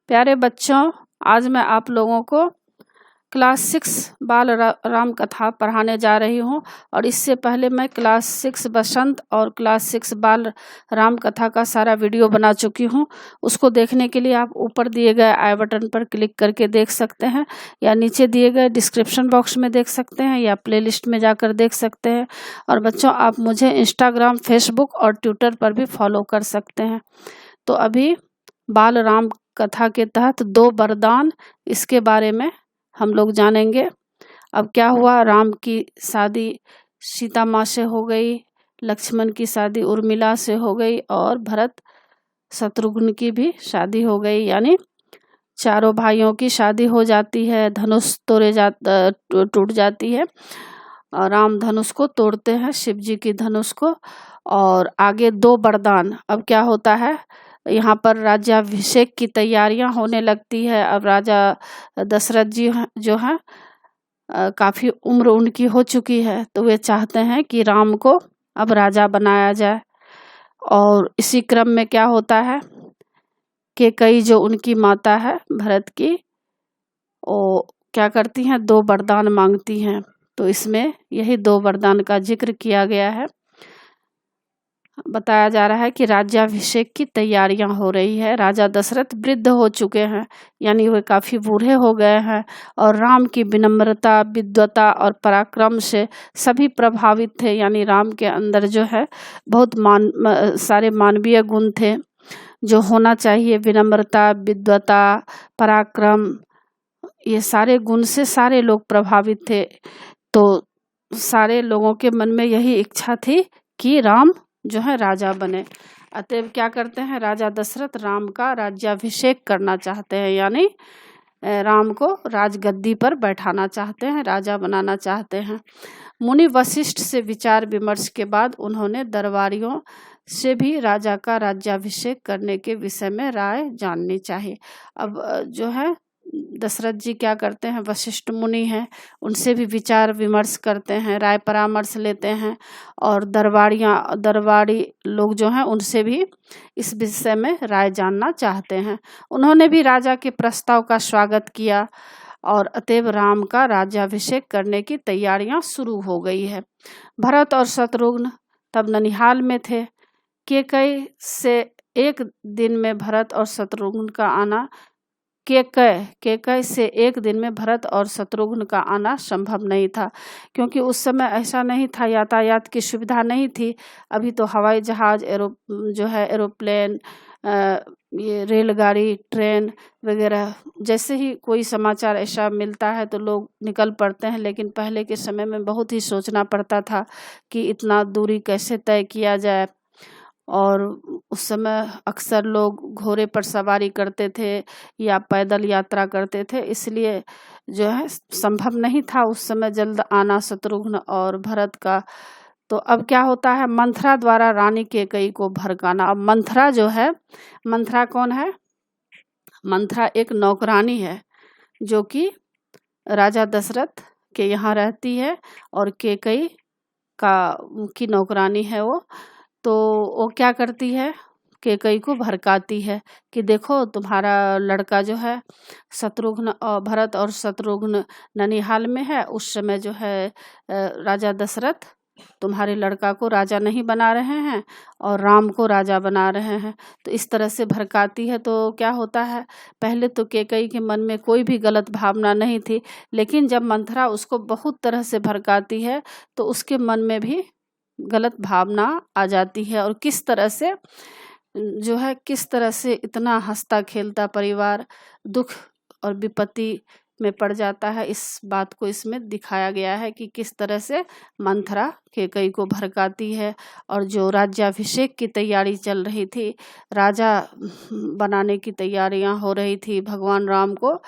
प्यारे बच्चों, आज मैं आप लोगों को क्लास 6 बाल राम कथा पढ़ाने जा रही हूँ। और इससे पहले मैं क्लास 6 बसंत और क्लास 6 बाल राम कथा का सारा वीडियो बना चुकी हूँ। उसको देखने के लिए आप ऊपर दिए गए आई बटन पर क्लिक करके देख सकते हैं, या नीचे दिए गए डिस्क्रिप्शन बॉक्स में देख सकते हैं, या प्लेलिस्ट में जाकर देख सकते हैं। और बच्चों, आप मुझे इंस्टाग्राम, फेसबुक और ट्विटर पर भी फॉलो कर सकते हैं। तो अभी बाल राम कथा के तहत 2 वरदान, इसके बारे में हम लोग जानेंगे। अब क्या हुआ, राम की शादी सीता माँ से हो गई, लक्ष्मण की शादी उर्मिला से हो गई, और भरत शत्रुघ्न की भी शादी हो गई। यानी चारों भाइयों की शादी हो जाती है, धनुष टूट जाती है, और राम धनुष को तोड़ते हैं, शिव जी की धनुष को। और आगे 2 वरदान। अब क्या होता है, यहाँ पर राज्याभिषेक की तैयारियां होने लगती है। अब राजा दशरथ जी जो हैं काफ़ी उम्र उनकी हो चुकी है, तो वे चाहते हैं कि राम को अब राजा बनाया जाए। और इसी क्रम में क्या होता है कि कई जो उनकी माता है भरत की, वो क्या करती हैं, 2 वरदान मांगती हैं। तो इसमें यही 2 वरदान का जिक्र किया गया है। बताया जा रहा है कि राज्याभिषेक की तैयारियां हो रही है। राजा दशरथ वृद्ध हो चुके हैं, यानी वे काफ़ी बूढ़े हो गए हैं, और राम की विनम्रता, विद्वता और पराक्रम से सभी प्रभावित थे। यानी राम के अंदर जो है बहुत सारे मानवीय गुण थे जो होना चाहिए। विनम्रता, विद्वता, पराक्रम, ये सारे गुण से सारे लोग प्रभावित थे। तो सारे लोगों के मन में यही इच्छा थी कि राम जो है राजा बने। अतएव क्या करते हैं, राजा दशरथ राम का राज्याभिषेक करना चाहते हैं, यानी राम को राजगद्दी पर बैठाना चाहते हैं, राजा बनाना चाहते हैं। मुनि वशिष्ठ से विचार विमर्श के बाद उन्होंने दरबारियों से भी राजा का राज्याभिषेक करने के विषय में राय जाननी चाहिए। अब जो है दशरथ जी क्या करते हैं, वशिष्ठ मुनि हैं, उनसे भी विचार विमर्श करते हैं, राय परामर्श लेते हैं। और दरबारी लोग जो हैं उनसे भी इस विषय में राय जानना चाहते हैं। उन्होंने भी राजा के प्रस्ताव का स्वागत किया, और अतएव राम का राज्याभिषेक करने की तैयारियां शुरू हो गई है। भरत और शत्रुघ्न तब ननिहाल में थे। कैकई से एक दिन में भरत और शत्रुघ्न का आना कैकई से एक दिन में भरत और शत्रुघ्न का आना संभव नहीं था, क्योंकि उस समय ऐसा नहीं था, यातायात की सुविधा नहीं थी। अभी तो हवाई जहाज, एरोप्लेन, ये रेलगाड़ी, ट्रेन वगैरह, जैसे ही कोई समाचार ऐसा मिलता है तो लोग निकल पड़ते हैं। लेकिन पहले के समय में बहुत ही सोचना पड़ता था कि इतना दूरी कैसे तय किया जाए। और उस समय अक्सर लोग घोड़े पर सवारी करते थे या पैदल यात्रा करते थे, इसलिए जो है संभव नहीं था उस समय जल्द आना शत्रुघ्न और भरत का। तो अब क्या होता है, मंथरा द्वारा रानी कैकेयी को भड़काना। अब मंथरा जो है, मंथरा कौन है, मंथरा एक नौकरानी है जो कि राजा दशरथ के यहाँ रहती है, और कैकेयी की नौकरानी है वो। तो वो क्या करती है, कैकेयी को भड़काती है कि देखो तुम्हारा लड़का जो है शत्रुघ्न और भरत और शत्रुघ्न ननिहाल में है। उस समय जो है राजा दशरथ तुम्हारे लड़का को राजा नहीं बना रहे हैं और राम को राजा बना रहे हैं। तो इस तरह से भड़काती है। तो क्या होता है, पहले तो कैकेयी के मन में कोई भी गलत भावना नहीं थी, लेकिन जब मंथरा उसको बहुत तरह से भड़काती है तो उसके मन में भी गलत भावना आ जाती है। और किस तरह से इतना हंसता खेलता परिवार दुख और विपत्ति में पड़ जाता है, इस बात को इसमें दिखाया गया है कि किस तरह से मंथरा कैकेयी को भड़काती है। और जो राज्याभिषेक की तैयारी चल रही थी, राजा बनाने की तैयारियां हो रही थी भगवान राम को,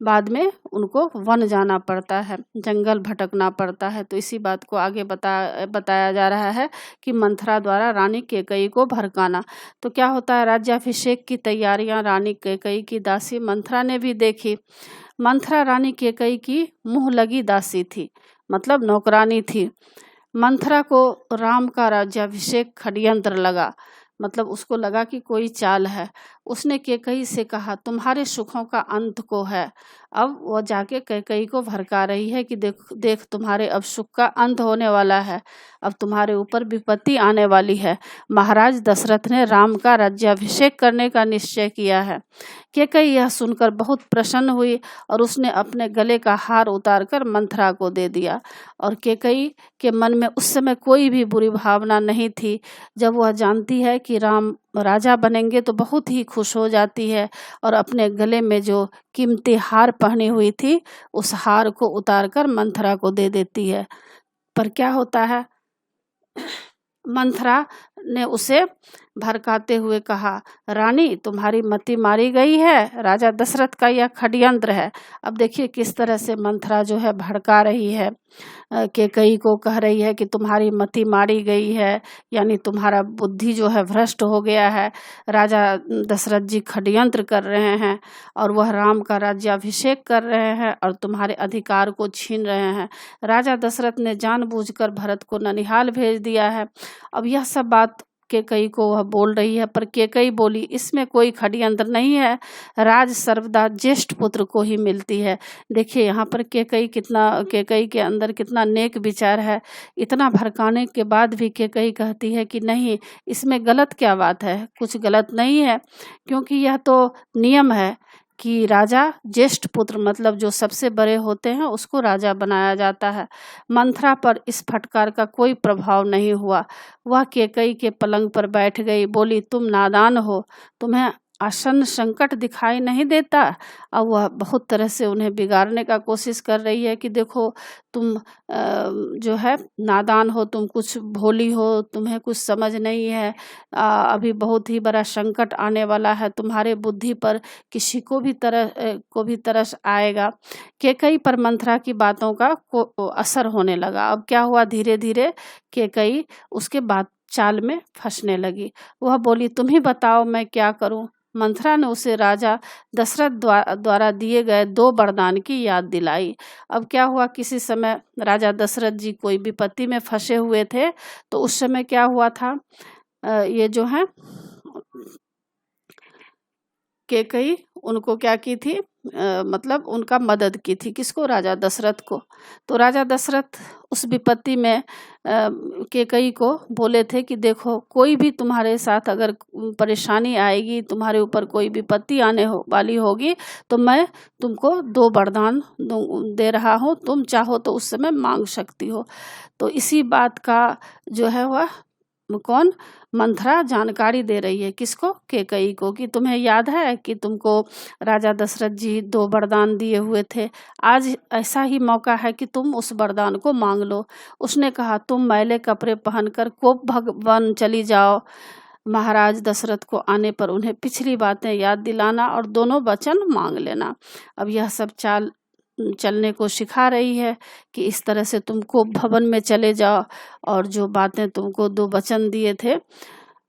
बाद में उनको वन जाना पड़ता है, जंगल भटकना पड़ता है। तो इसी बात को आगे बताया जा रहा है कि मंथरा द्वारा रानी कैकेयी को भड़काना। तो क्या होता है, राज्याभिषेक की तैयारियां रानी कैकेयी की दासी मंथरा ने भी देखी। मंथरा रानी कैकेयी की मुँह लगी दासी थी, मतलब नौकरानी थी। मंथरा को राम का राज्याभिषेक षड्यंत्र लगा, मतलब उसको लगा कि कोई चाल है। उसने कैकई से कहा तुम्हारे सुखों का अंत को है। अब वह जाके कैकई को भड़का रही है कि देख देख तुम्हारे अब सुख का अंत होने वाला है, अब तुम्हारे ऊपर विपत्ति आने वाली है। महाराज दशरथ ने राम का राज्याभिषेक करने का निश्चय किया है। कैकई यह सुनकर बहुत प्रसन्न हुई और उसने अपने गले का हार उतारकर मंथरा को दे दिया। और कैकई के मन में उस समय कोई भी बुरी भावना नहीं थी। जब वह जानती है कि राम राजा बनेंगे तो बहुत ही खुश हो जाती है और अपने गले में जो कीमती हार पहनी हुई थी उस हार को उतारकर मंथरा को दे देती है। पर क्या होता है, मंथरा ने उसे भड़काते हुए कहा, रानी तुम्हारी मति मारी गई है, राजा दशरथ का यह षड्यंत्र है। अब देखिए किस तरह से मंथरा जो है भड़का रही है, कैकई को कह रही है कि तुम्हारी मति मारी गई है, यानी तुम्हारा बुद्धि जो है भ्रष्ट हो गया है, राजा दशरथ जी षड्यंत्र कर रहे हैं और वह राम का राज्याभिषेक कर रहे हैं और तुम्हारे अधिकार को छीन रहे हैं। राजा दशरथ ने जानबूझकर भरत को ननिहाल भेज दिया है। अब यह सब बात कैकई को वह बोल रही है, पर कैकई बोली इसमें कोई षड्यंत्र नहीं है, राज सर्वदा ज्येष्ठ पुत्र को ही मिलती है। देखिए यहाँ पर कैकई के अंदर कितना नेक विचार है। इतना भड़काने के बाद भी कैकई कहती है कि नहीं, इसमें गलत क्या बात है, कुछ गलत नहीं है, क्योंकि यह तो नियम है कि राजा ज्येष्ठ पुत्र मतलब जो सबसे बड़े होते हैं उसको राजा बनाया जाता है। मंथरा पर इस फटकार का कोई प्रभाव नहीं हुआ। वह कैकई के पलंग पर बैठ गई, बोली तुम नादान हो, तुम्हें आसन्न संकट दिखाई नहीं देता। अब वह बहुत तरह से उन्हें बिगाड़ने का कोशिश कर रही है कि देखो तुम जो है नादान हो, तुम कुछ भोली हो, तुम्हें कुछ समझ नहीं है, अभी बहुत ही बड़ा संकट आने वाला है तुम्हारे बुद्धि पर, किसी को भी तरस आएगा। कैकई पर मंथरा की बातों का असर होने लगा। अब क्या हुआ, धीरे धीरे कैकई उसके बात चाल में फंसने लगी। वह बोली तुम ही बताओ मैं क्या करूं। मंथरा ने उसे राजा दशरथ द्वारा दिए गए 2 वरदान की याद दिलाई। अब क्या हुआ, किसी समय राजा दशरथ जी कोई विपत्ति में फंसे हुए थे, तो उस समय क्या हुआ था, ये जो है कैकई उनको क्या की थी, मतलब उनका मदद की थी, किसको, राजा दशरथ को। तो राजा दशरथ उस विपत्ति में कैकई को बोले थे कि देखो कोई भी तुम्हारे साथ अगर परेशानी आएगी, तुम्हारे ऊपर कोई विपत्ति आने वाली होगी, तो मैं तुमको 2 वरदान दे रहा हूँ, तुम चाहो तो उस समय मांग सकती हो। तो इसी बात का जो है वह कौन, मंथरा जानकारी दे रही है, किसको, कैकई को, कि तुम्हें याद है कि तुमको राजा दशरथ जी 2 वरदान दिए हुए थे, आज ऐसा ही मौका है कि तुम उस वरदान को मांग लो। उसने कहा तुम मैले कपड़े पहनकर कोप भवन चली जाओ, महाराज दशरथ को आने पर उन्हें पिछली बातें याद दिलाना और दोनों वचन मांग लेना। अब यह सब चाल चलने को सिखा रही है कि इस तरह से तुमको भवन में चले जाओ और जो बातें तुमको 2 वचन दिए थे,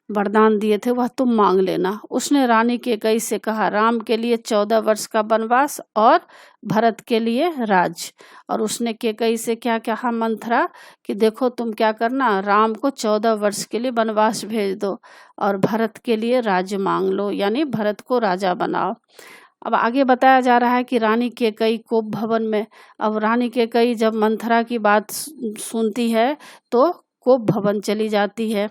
वरदान दिए थे, वह तुम मांग लेना। उसने रानी कैकई से कहा राम के लिए 14 वर्ष का वनवास और भरत के लिए राज। और उसने कैकई से क्या कहा, मंथरा, कि देखो तुम क्या करना, राम को 14 वर्ष के लिए वनवास भेज दो और भरत के लिए राज मांग लो, यानी भरत को राजा बनाओ। अब आगे बताया जा रहा है कि रानी कैकई कोप भवन में, अब रानी कैकई जब मंथरा की बात सुनती है तो कोप भवन चली जाती है।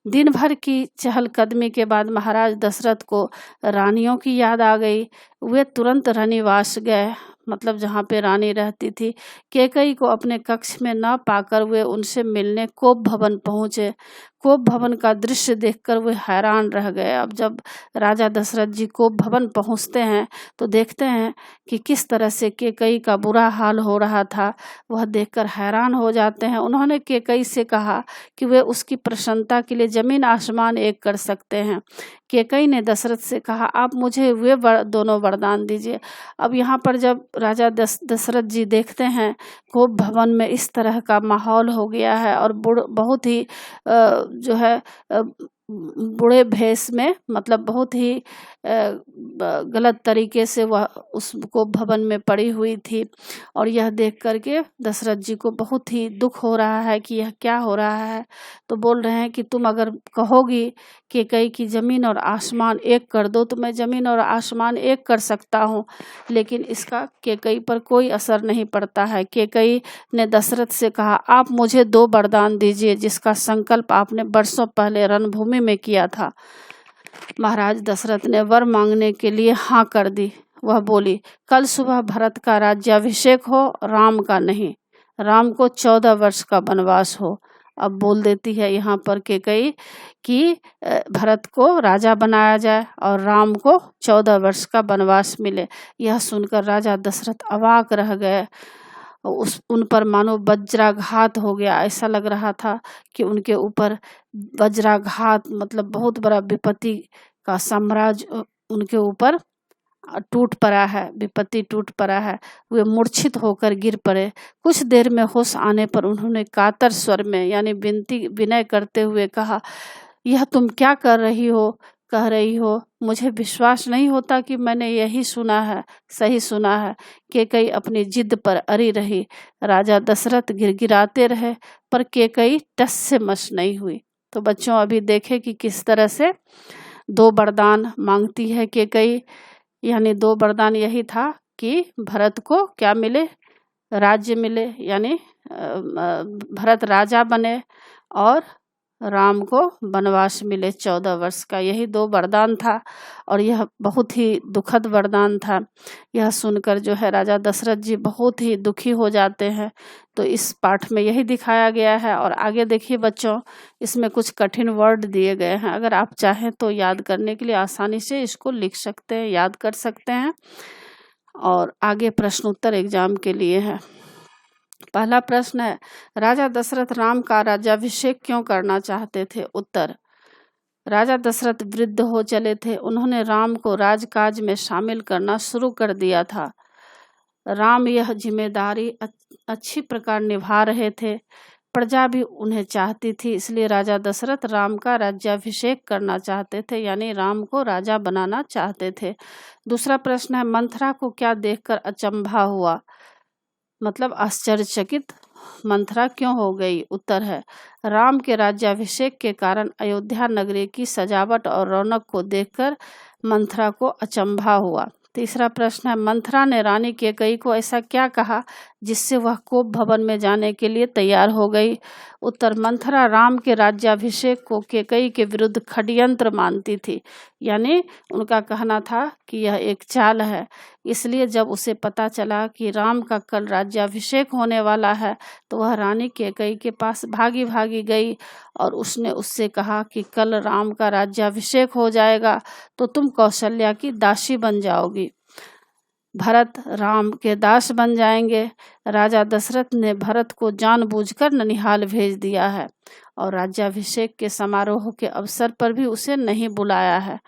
दिन भर की चहलकदमी के बाद महाराज दशरथ को रानियों की याद आ गई। वे तुरंत रानीवास गए, मतलब जहाँ पे रानी रहती थी। कैकई को अपने कक्ष में न पाकर वे उनसे मिलने कोप भवन पहुँचे। कोप भवन का दृश्य देखकर वे हैरान रह गए। अब जब राजा दशरथ जी कोप भवन पहुँचते हैं तो देखते हैं कि किस तरह से कैकई का बुरा हाल हो रहा था, वह देखकर हैरान हो जाते हैं। उन्होंने कैकई से कहा कि वे उसकी प्रसन्नता के लिए जमीन आसमान एक कर सकते हैं। कैकई ने दशरथ से कहा आप मुझे वे दोनों वरदान दीजिए। अब यहाँ पर जब राजा दशरथ जी देखते हैं कोप भवन में इस तरह का माहौल हो गया है और बहुत ही जो है बूढ़े भेष में, मतलब बहुत ही गलत तरीके से वह उसको भवन में पड़ी हुई थी। और यह देख करके दशरथ जी को बहुत ही दुख हो रहा है कि यह क्या हो रहा है। तो बोल रहे हैं कि तुम अगर कहोगी कि कई की ज़मीन और आसमान एक कर दो तो मैं ज़मीन और आसमान एक कर सकता हूँ, लेकिन इसका केकई पर कोई असर नहीं पड़ता है। केकई ने दशरथ से कहा, आप मुझे 2 वरदान दीजिए जिसका संकल्प आपने वर्षों पहले रणभूमि में किया था। महाराज दशरथ ने वर मांगने के लिए हाँ कर दी। वह बोली, कल सुबह भरत का राज्याभिषेक हो, राम का नहीं। राम को 14 वर्ष का वनवास हो। अब बोल देती है यहाँ पर केकई कि भरत को राजा बनाया जाए और राम को 14 वर्ष का वनवास मिले। यह सुनकर राजा दशरथ अवाक रह गए। उन पर मानो वज्राघात हो गया। ऐसा लग रहा था कि उनके ऊपर वज्राघात, मतलब बहुत बड़ा विपत्ति का साम्राज्य उनके ऊपर टूट पड़ा है, विपत्ति टूट पड़ा है। वे मूर्छित होकर गिर पड़े। कुछ देर में होश आने पर उन्होंने कातर स्वर में यानी विनय करते हुए कहा, यह तुम क्या कह रही हो? मुझे विश्वास नहीं होता कि मैंने यही सुना है, सही सुना है। केकई अपनी जिद पर अड़ी रही। राजा दशरथ गिड़गिड़ाते रहे पर केकई टस से मस नहीं हुई। तो बच्चों अभी देखे कि किस तरह से 2 वरदान मांगती है केकई। यानी 2 वरदान यही था कि भरत को क्या मिले, राज्य मिले, यानी भरत राजा बने और राम को वनवास मिले 14 वर्ष का। यही 2 वरदान था और यह बहुत ही दुखद वरदान था। यह सुनकर जो है राजा दशरथ जी बहुत ही दुखी हो जाते हैं। तो इस पाठ में यही दिखाया गया है। और आगे देखिए बच्चों, इसमें कुछ कठिन वर्ड दिए गए हैं। अगर आप चाहें तो याद करने के लिए आसानी से इसको लिख सकते हैं, याद कर सकते हैं। और आगे प्रश्न उत्तर एग्जाम के लिए है। पहला प्रश्न है, राजा दशरथ राम का राज्याभिषेक क्यों करना चाहते थे? उत्तर, राजा दशरथ वृद्ध हो चले थे। उन्होंने राम को राजकाज में शामिल करना शुरू कर दिया था। राम यह जिम्मेदारी अच्छी प्रकार निभा रहे थे। प्रजा भी उन्हें चाहती थी, इसलिए राजा दशरथ राम का राज्याभिषेक करना चाहते थे, यानी राम को राजा बनाना चाहते थे। दूसरा प्रश्न है, मंथरा को क्या देखकर अचंभा हुआ? मतलब आश्चर्यचकित मंथरा क्यों हो गई? उत्तर है, राम के राज्याभिषेक के कारण अयोध्या नगरी की सजावट और रौनक को देखकर मंथरा को अचंभा हुआ। तीसरा प्रश्न है, मंथरा ने रानी केकई को ऐसा क्या कहा जिससे वह कोप भवन में जाने के लिए तैयार हो गई? उत्तर, मंथरा राम के राज्याभिषेक को केकई के विरुद्ध षड्यंत्र मानती थी, यानी उनका कहना था कि यह एक चाल है। इसलिए जब उसे पता चला कि राम का कल राज्याभिषेक होने वाला है तो वह रानी केकई के पास भागी भागी गई और उसने उससे कहा कि कल राम का राज्याभिषेक हो जाएगा तो तुम कौशल्या की दासी बन जाओगी, भरत राम के दास बन जाएंगे। राजा दशरथ ने भरत को जानबूझकर ननिहाल भेज दिया है और राज्याभिषेक के समारोह के अवसर पर भी उसे नहीं बुलाया है।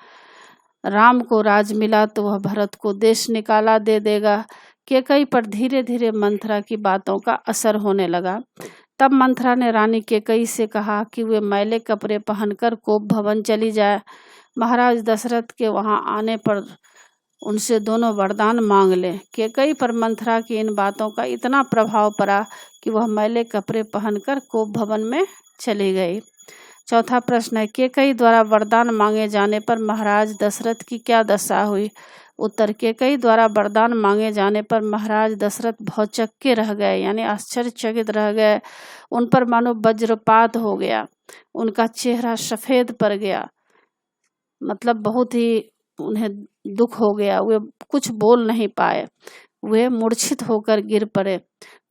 राम को राज मिला तो वह भरत को देश निकाला दे देगा। केकई पर धीरे धीरे मंथरा की बातों का असर होने लगा। तब मंथरा ने रानी केकई से कहा कि वे मैले कपड़े पहनकर कोप भवन चली जाए। महाराज दशरथ के वहां आने पर उनसे दोनों वरदान मांग ले। केकई पर मंथरा की इन बातों का इतना प्रभाव पड़ा कि वह मैले कपड़े पहनकर कोप भवन में चली गई। चौथा प्रश्न है, केकई द्वारा वरदान मांगे जाने पर महाराज दशरथ की क्या दशा हुई? उत्तर, केकई द्वारा वरदान मांगे जाने पर महाराज दशरथ भौचक्के रह गए, यानी आश्चर्यचकित रह गए। उन पर मानो वज्रपात हो गया। उनका चेहरा सफेद पड़ गया, मतलब बहुत ही उन्हें दुख हो गया। वे कुछ बोल नहीं पाए, वे मूर्छित होकर गिर पड़े।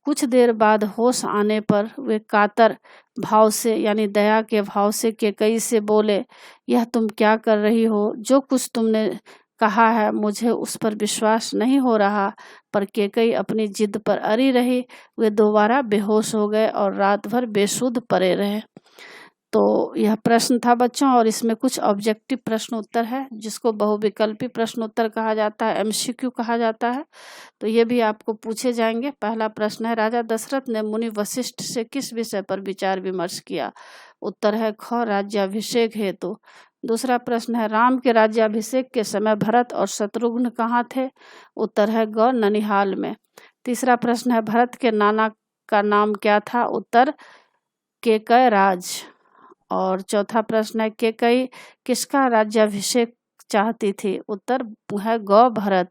कुछ देर बाद होश आने पर वे कातर भाव से, यानी दया के भाव से केकई से बोले, यह तुम क्या कर रही हो? जो कुछ तुमने कहा है मुझे उस पर विश्वास नहीं हो रहा। पर केकई अपनी जिद पर अड़ी रही। वे दोबारा बेहोश हो गए और रात भर बेसुध पड़े रहे। तो यह प्रश्न था बच्चों, और इसमें कुछ ऑब्जेक्टिव प्रश्न उत्तर है जिसको बहुविकल्पी प्रश्न उत्तर कहा जाता है, एमसीक्यू कहा जाता है। तो ये भी आपको पूछे जाएंगे। पहला प्रश्न है, राजा दशरथ ने मुनि वशिष्ठ से किस विषय पर विचार विमर्श किया? उत्तर है ख, राज्याभिषेक हेतु। दूसरा प्रश्न है, राम के राज्याभिषेक के समय भरत और शत्रुघ्न कहाँ थे? उत्तर है ग, ननिहाल में। तीसरा प्रश्न है, भरत के नाना का नाम क्या था? उत्तर केकयराज। और चौथा प्रश्न है, केकई किसका राज्याभिषेक चाहती थी? उत्तर है ग, भरत।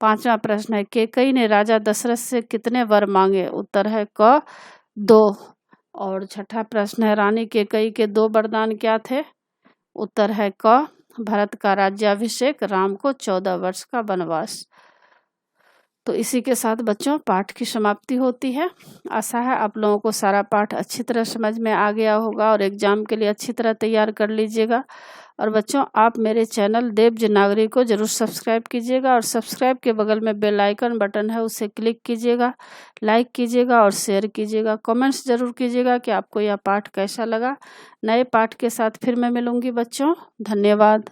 पांचवा प्रश्न है, केकई ने राजा दशरथ से कितने वर मांगे? उत्तर है क, 2। और छठा प्रश्न है, रानी केकई के 2 वरदान क्या थे? उत्तर है क, भरत का राज्याभिषेक, राम को 14 वर्ष का वनवास। तो इसी के साथ बच्चों पाठ की समाप्ति होती है। आशा है आप लोगों को सारा पाठ अच्छी तरह समझ में आ गया होगा और एग्जाम के लिए अच्छी तरह तैयार कर लीजिएगा। और बच्चों आप मेरे चैनल देवज नागरी को जरूर सब्सक्राइब कीजिएगा, और सब्सक्राइब के बगल में बेल आइकन बटन है, उसे क्लिक कीजिएगा, लाइक कीजिएगा और शेयर कीजिएगा। कमेंट्स जरूर कीजिएगा कि आपको यह पाठ कैसा लगा। नए पाठ के साथ फिर मैं मिलूंगी बच्चों। धन्यवाद।